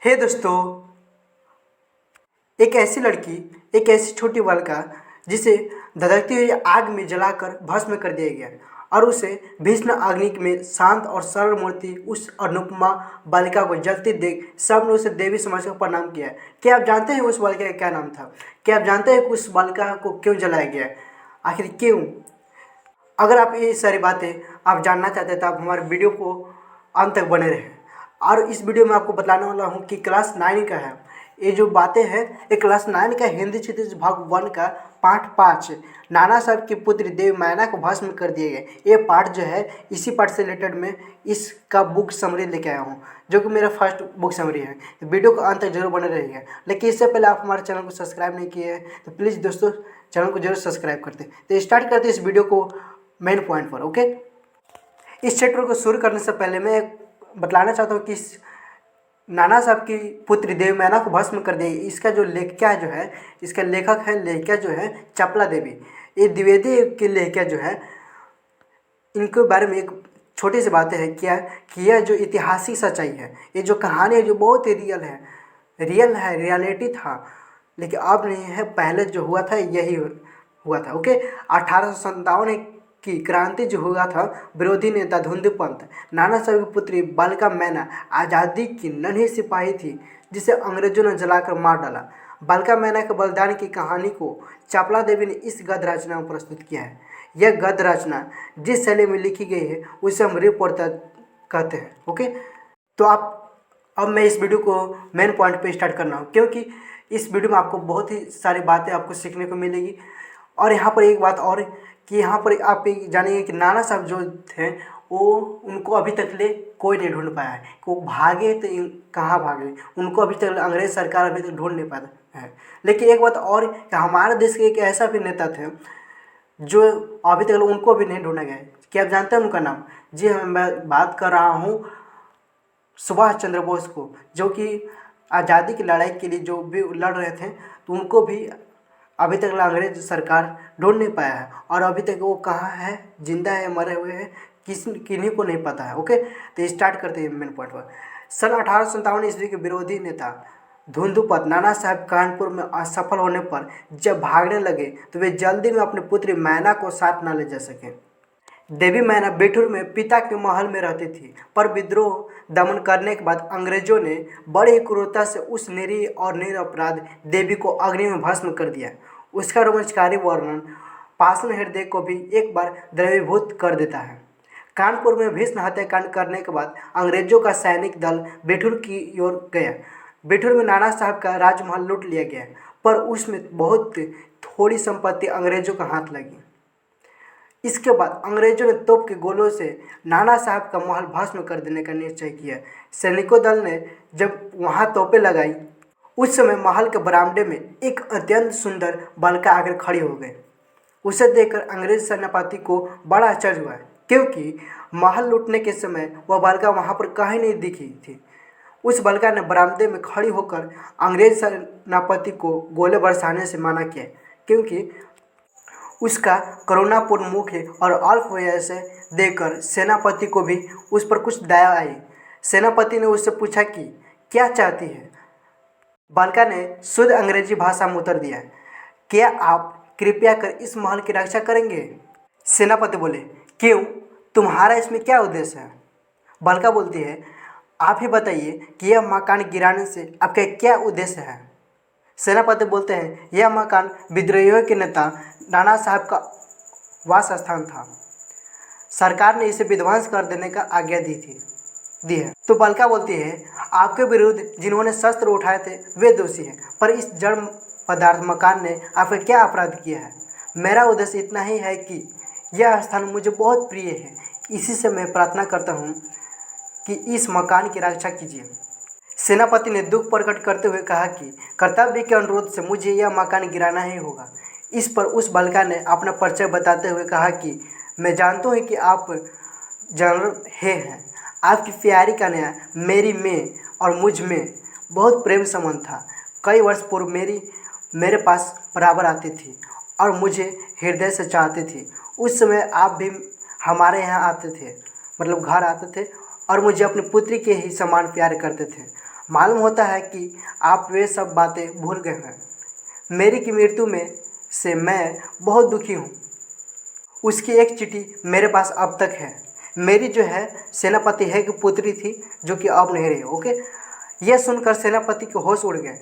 हे दोस्तों, एक ऐसी लड़की, एक ऐसी छोटी बालिका जिसे धधकती हुई आग में जलाकर भस्म कर दिया गया और उसे भीष्म अग्नि में शांत और सरल मूर्ति उस अनुपमा बालिका को जलती देख सबने उसे देवी समझकर प्रणाम किया। क्या आप जानते हैं उस बालिका का क्या नाम था? क्या आप जानते हैं कि उस बालिका को क्यों जलाया गया? आखिर क्यों? अगर आप ये सारी बातें आप जानना चाहते हैं तो आप हमारे वीडियो को अंत तक बने रहें। और इस वीडियो में आपको बताने वाला हूँ कि क्लास 9 का है। ये जो बातें हैं ये क्लास 9 का हिंदी क्षितिज भाग 1 का पाठ 5 नाना साहब की पुत्री देवी मैना को भस्म कर दिए गए। ये पाठ जो है इसी पाठ से रिलेटेड मैं इसका बुक समरी लेके आया हूँ, जो कि मेरा फर्स्ट बुक समरी है। तो वीडियो को अंत तक जरूर बने रहिएगा। लेकिन इससे पहले आप हमारे चैनल को सब्सक्राइब नहीं किए हैं तो प्लीज़ दोस्तों चैनल को जरूर सब्सक्राइब करते। तो स्टार्ट करते इस वीडियो को मेन पॉइंट पर। ओके, इस चैप्टर को शुरू करने से पहले मैं बतलाना चाहता हूँ कि नाना साहब की पुत्री देवी मैना को भस्म कर दिया। इसका जो लेखिका जो है, इसका लेखक है, लेखिका जो है चपला देवी। ये द्विवेदी की लेखिका जो है, इनके बारे में एक छोटी सी बातें हैं क्या कि यह जो ऐतिहासिक सच्चाई है, ये जो कहानी है जो बहुत ही रियल है, रियलिटी था, लेकिन अब नहीं है, पहले जो हुआ था यही हुआ था। ओके, 1857 की क्रांति जो हुआ था, विरोधी नेता धुंधुपंत नाना साहब की पुत्री बालिका मैना आज़ादी की नन्ही सिपाही थी जिसे अंग्रेजों ने जलाकर मार डाला। बालिका मैना के बलिदान की कहानी को चपला देवी ने इस गद्य रचना में प्रस्तुत किया है। यह गद्य रचना जिस शैली में लिखी गई है उसे हम रिपोर्टर कहते हैं। ओके, तो अब मैं इस वीडियो को मेन पॉइंट पे स्टार्ट करना हूँ, क्योंकि इस वीडियो में आपको बहुत ही सारी बातें आपको सीखने को मिलेगी। और यहाँ पर एक बात और कि यहाँ पर आप जानेंगे कि नाना साहब जो थे वो उनको अभी तक ले कोई नहीं ढूंढ पाया है। वो भागे तो कहाँ भागे, उनको अभी तक अंग्रेज सरकार अभी तक ढूंढ नहीं पाता है। लेकिन एक बात और कि हमारे देश के एक ऐसा भी नेता थे जो अभी तक उनको भी नहीं ढूंढा गया है। क्या आप जानते हैं उनका नाम? जी हाँ, मैं बात कर रहा हूँ सुभाष चंद्र बोस को, जो कि आज़ादी की लड़ाई के लिए जो भी लड़ रहे थे, तो उनको भी अभी तक अंग्रेज सरकार ढूंढ नहीं पाया है। और अभी तक वो कहाँ है, जिंदा है, मरे हुए हैं, किन्हीं को नहीं पता है। ओके, तो स्टार्ट करते हैं मेन पॉइंट पर। सन 1857 ईस्वी के विरोधी नेता धुंधुपंत नाना साहब कानपुर में असफल होने पर जब भागने लगे तो वे जल्दी में अपनी पुत्री मैना को साथ न ले जा सके। देवी मैना बेठूर में पिता के महल में रहती थी, पर विद्रोह दमन करने के बाद अंग्रेजों ने बड़ी क्रूरता से उस निरीह और निरपराध देवी को अग्नि में भस्म कर दिया। उसका रोमांचकारी वर्णन पाषाण हृदय को भी एक बार द्रवीभूत कर देता है। कानपुर में भीषण हत्याकांड करने के बाद अंग्रेजों का सैनिक दल बेठूर की ओर गया। बेठूर में नाना साहब का राजमहल लूट लिया गया, पर उसमें बहुत थोड़ी संपत्ति अंग्रेजों का हाथ लगी। इसके बाद अंग्रेजों ने तोप के गोलों से नाना साहब का महल भस्म कर देने का निश्चय किया। सैनिकों दल ने जब वहां तोपें लगाई, उस समय महल के बरामदे में एक अत्यंत सुंदर बालिका आकर खड़ी हो गई। उसे देखकर अंग्रेज सेनापति को बड़ा आश्चर्य हुआ, क्योंकि महल लूटने के समय वह बालिका वहां पर कहीं नहीं दिखी थी। उस बालिका ने बरामदे में खड़ी होकर अंग्रेज सेनापति को गोले बरसाने से मना किया, क्योंकि उसका करुणापूर्ण मुख और अल्प वयस से देखकर सेनापति को भी उस पर कुछ दया आई। सेनापति ने उससे पूछा कि क्या चाहती है। बालिका ने शुद्ध अंग्रेजी भाषा में उत्तर दिया, क्या आप कृपया कर इस महल की रक्षा करेंगे? सेनापति बोले, क्यों, तुम्हारा इसमें क्या उद्देश्य है? बालिका बोलती है, आप ही बताइए कि यह मकान गिराने से आपका क्या उद्देश्य है? सेनापति बोलते हैं, यह मकान विद्रोहियों के नेता नाना साहब का वास स्थान था। सरकार ने इसे विध्वंस कर देने का आज्ञा दी है। तो बालिका बोलती है, आपके विरुद्ध जिन्होंने शस्त्र उठाए थे वे दोषी हैं, पर इस जड़ पदार्थ मकान ने आपका क्या अपराध किया है? मेरा उद्देश्य इतना ही है कि यह स्थान मुझे बहुत प्रिय है, इसी से मैं प्रार्थना करता हूँ कि इस मकान की रक्षा कीजिए। सेनापति ने दुख प्रकट करते हुए कहा कि कर्तव्य के अनुरोध से मुझे यह मकान गिराना ही होगा। इस पर उस बालिका ने अपना परिचय बताते हुए कहा कि मैं जानता हूँ कि आप जनरल हैं। आपकी प्यारी कन्या मेरी में और मुझ में बहुत प्रेम संबंध था। कई वर्ष पूर्व मेरे पास बराबर आती थी और मुझे हृदय से चाहती थी। उस समय आप भी हमारे यहाँ आते थे, मतलब घर आते थे, और मुझे अपनी पुत्री के ही समान प्यार करते थे। मालूम होता है कि आप वे सब बातें भूल गए हैं। मेरी की मृत्यु में से मैं बहुत दुखी हूँ। उसकी एक चिट्ठी मेरे पास अब तक है। मेरी जो है सेनापति है की पुत्री थी, जो कि अब नहीं रही। ओके, यह सुनकर सेनापति के होश उड़ गए।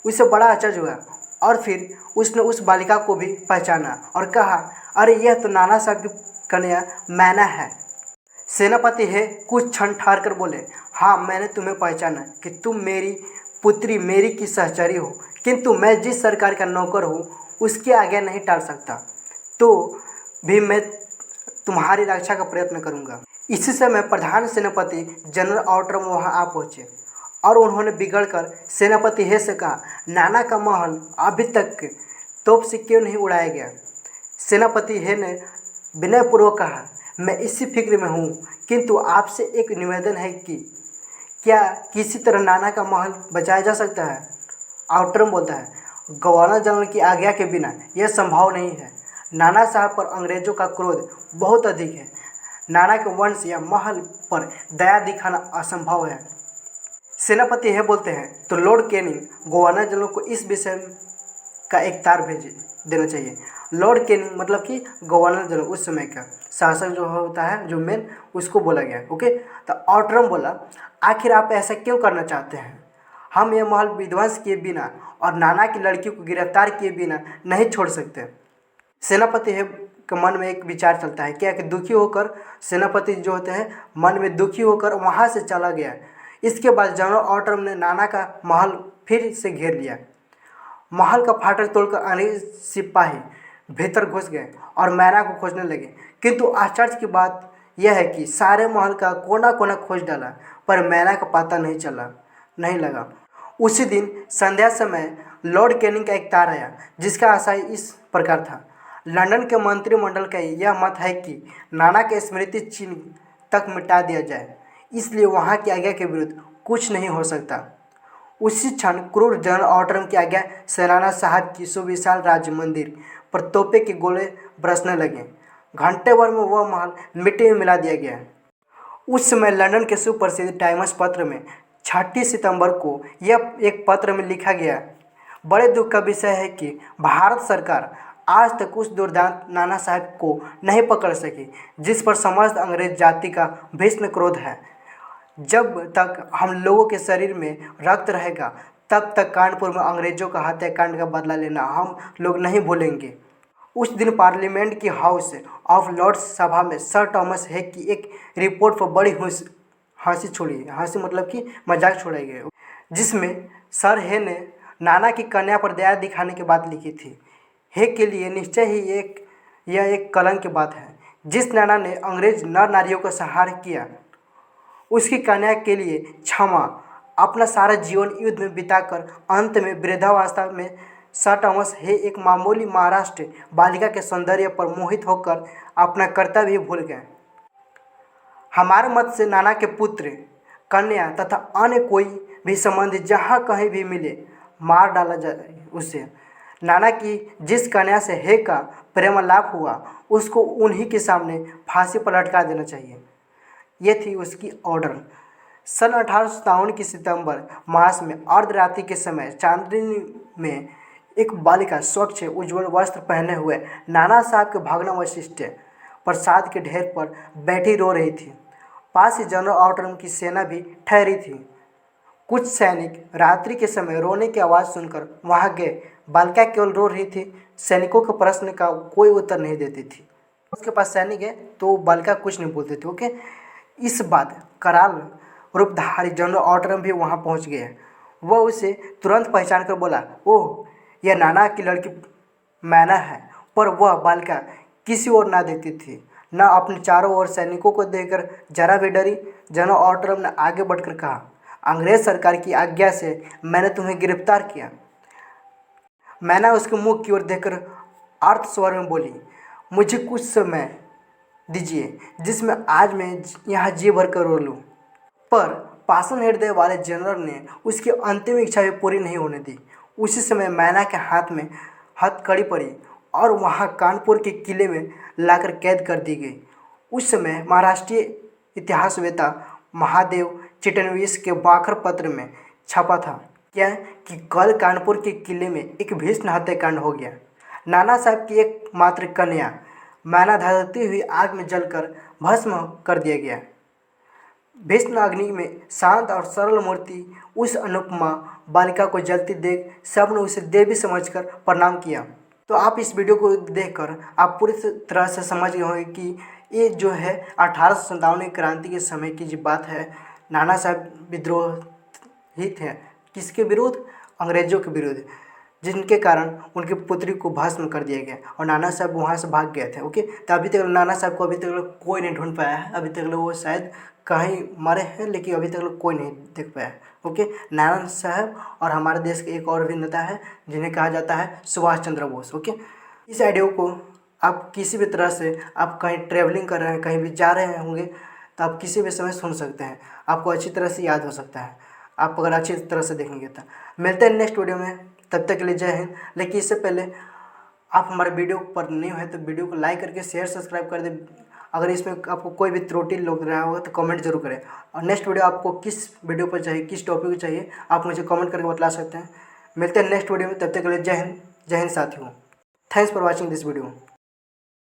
उसे बड़ा आश्चर्य हुआ और फिर उसने उस बालिका को भी पहचाना और कहा, अरे यह तो नाना साहब की कन्या मैना है। सेनापति है कुछ क्षण ठहर कर बोले, हाँ मैंने तुम्हें पहचाना कि तुम मेरी पुत्री मेरी की सहचरी हो, किंतु मैं जिस सरकार का नौकर हूँ उसकी आज्ञा नहीं टाल सकता, तो भी मैं तुम्हारी रक्षा का प्रयत्न करूँगा। इसी समय प्रधान सेनापति जनरल ऑटरम वहाँ आ पहुँचे और उन्होंने बिगड़कर सेनापति हे से कहा, नाना का महल अभी तक तोप से क्यों नहीं उड़ाया गया। सेनापति हे ने विनयपूर्वक कहा, मैं इसी फिक्र में हूँ, किंतु आपसे एक निवेदन है कि क्या किसी तरह नाना का महल बचाया जा सकता है। आउटरम बोलता है, गवर्नर जनरल की आज्ञा के बिना यह संभव नहीं है। नाना साहब पर अंग्रेजों का क्रोध बहुत अधिक है। नाना के वंश या महल पर दया दिखाना असंभव है। सेनापति यह बोलते हैं, तो लॉर्ड कैनिंग गवर्नर जनरल को इस विषय का एक तार भेज देना चाहिए। लॉर्ड कैनिंग मतलब कि गवर्नर जनरल उस समय का शासक जो होता है, जो मेन, उसको बोला गया। ओके, तो ऑटरम बोला, आखिर आप ऐसा क्यों करना चाहते हैं। हम यह महल विध्वंस किए बिना और नाना की लड़की को गिरफ्तार किए बिना नहीं छोड़ सकते। सेनापति है के मन में एक विचार चलता है, क्या कि दुखी होकर सेनापति जो होते हैं मन में दुखी होकर वहाँ से चला गया। इसके बाद जनरल ऑटरम ने नाना का महल फिर से घेर लिया। महल का फाटक तोड़कर अनेक सिपाही भीतर घुस गए और मैना को खोजने लगे, किंतु आश्चर्य की बात यह है कि सारे महल का कोना कोना खोज डाला, पर मैना का पता नहीं लगा। उसी दिन संध्या समय लॉर्ड कैनिंग का एक तार आया, जिसका आशय इस प्रकार था, लंदन के मंत्रिमंडल का यह मत है कि नाना के स्मृति चिन्ह तक मिटा दिया जाए, इसलिए वहाँ की आज्ञा के विरुद्ध कुछ नहीं हो सकता। उसी क्षण क्रूर जनरल ऑटरम की आज्ञा से नाना साहब की सुविशाल राज्य मंदिर पर तोपे के गोले बरसने लगे। घंटे भर में वह महल मिट्टी में मिला दिया गया। उस समय लंदन के सुप्रसिद्ध टाइम्स पत्र में 6 सितंबर को यह एक पत्र में लिखा गया, बड़े दुख का विषय है कि भारत सरकार आज तक उस दुर्दांत नाना साहब को नहीं पकड़ सकी, जिस पर समस्त अंग्रेज जाति का भीषण क्रोध है। जब तक हम लोगों के शरीर में रक्त रहेगा, तब तक कानपुर में अंग्रेजों का हत्याकांड का बदला लेना हम लोग नहीं भूलेंगे। उस दिन पार्लियामेंट की हाउस ऑफ लॉर्ड्स सभा में सर थॉमस हे की एक रिपोर्ट पर बड़ी हंसी मतलब कि मजाक छोड़ाई गई, जिसमें सर हे ने नाना की कन्या पर दया दिखाने की बात लिखी थी। हे के लिए निश्चय ही यह एक कलंक की बात है। जिस नाना ने अंग्रेज नर नारियों का संहार किया, उसकी कन्या के लिए क्षमा अपना सारा जीवन युद्ध में बिताकर अंत में वृद्धावस्था में सर थॉमस हे एक मामूली महाराष्ट्र बालिका के सौंदर्य पर मोहित होकर अपना कर्तव्य ही भूल गए। हमारे मत से नाना के पुत्र, कन्या तथा अन्य कोई भी संबंधी जहाँ कहीं भी मिले, मार डाला जाए उसे। नाना की जिस कन्या से हे का प्रेमालाप हुआ, उसको उन्हीं के सामने फांसी पर लटका देना चाहिए। ये थी उसकी ऑर्डर। सन 1857 की सितंबर मास में अर्धरात्रि के समय चांदनी में एक बालिका स्वच्छ उज्ज्वल वस्त्र पहने हुए नाना साहब के भग्नावशिष्ट प्रसाद के ढेर पर बैठी रो रही थी। पास ही जनरल ऑटरम की सेना भी ठहरी थी। कुछ सैनिक रात्रि के समय रोने की आवाज़ सुनकर वहां गए। बालिका केवल रो रही थी, सैनिकों के प्रश्न का कोई उत्तर नहीं देती थी। उसके पास सैनिक है तो बालिका कुछ नहीं बोलती थी। ओके, इस बात कराल रूपधारी जनरल ऑटरम भी वहां पहुंच गए। वह उसे तुरंत पहचान कर बोला, ओह यह नाना की लड़की मैना है। पर वह बालिका किसी ओर ना देखती थी, न अपने चारों ओर सैनिकों को देखकर जरा भी डरी। जनरल ऑटरम ने आगे बढ़कर कहा, अंग्रेज सरकार की आज्ञा से मैंने तुम्हें गिरफ्तार किया। मैना उसके मुख की ओर देखकर अर्थ स्वर में बोली, मुझे कुछ समय दीजिए जिसमें आज मैं यहाँ जी भर कर रो लूँ। पर पाषाण हृदय वाले जनरल ने उसकी अंतिम इच्छा भी पूरी नहीं होने दी। उसी समय मैना के हाथ में हथकड़ी पड़ी और वहाँ कानपुर के किले में लाकर कैद कर दी गई। उस समय महाराष्ट्रीय इतिहासवेत्ता महादेव चिटनवीस के बाखर पत्र में छापा था। क्या है कि कल कानपुर के किले में एक भीषण हत्याकांड हो गया। नाना साहब की एकमात्र कन्या मैना धधकती हुई आग में जलकर भस्म कर दिया गया। भीष्म अग्नि में शांत और सरल मूर्ति उस अनुपमा बालिका को जलती देख सबने उसे देवी समझकर प्रणाम किया। तो आप इस वीडियो को देखकर आप पूरी तरह से समझ गए होंगे कि ये जो है 1857 की क्रांति के समय की जो बात है। नाना साहब विद्रोह ही थे, किसके विरुद्ध? अंग्रेजों के विरुद्ध, जिनके कारण उनकी पुत्री को भस्म कर दिया गया और नाना साहब वहाँ से भाग गए थे। ओके, तो अभी तक नाना साहब को अभी तक कोई नहीं ढूंढ पाया है। अभी तक वो शायद कहीं मरे हैं, लेकिन अभी तक कोई नहीं देख पाया है। ओके, नाना साहब और हमारे देश के एक और भी नेता है जिन्हें कहा जाता है सुभाष चंद्र बोस। ओके, इस आइडियो को आप किसी भी तरह से, आप कहीं ट्रैवलिंग कर रहे हैं, कहीं भी जा रहे होंगे, तो आप किसी भी समय सुन सकते हैं। आपको अच्छी तरह से याद हो सकता है, आप अगर अच्छी तरह से देखेंगे तो। मिलते हैं नेक्स्ट वीडियो में, तब तक के लिए जय हिंद। लेकिन इससे पहले आप हमारे वीडियो पर न्यू है तो वीडियो को लाइक करके शेयर सब्सक्राइब कर दें। अगर इसमें आपको कोई भी त्रुटि लग रहा होगा तो कमेंट जरूर करें। और नेक्स्ट वीडियो आपको किस वीडियो पर चाहिए, किस टॉपिक पर चाहिए, आप मुझे कमेंट करके बता सकते हैं। मिलते हैं नेक्स्ट वीडियो में, तब तक के लिए जय हिंद। जय हिंद साथियों, thanks for watching this video.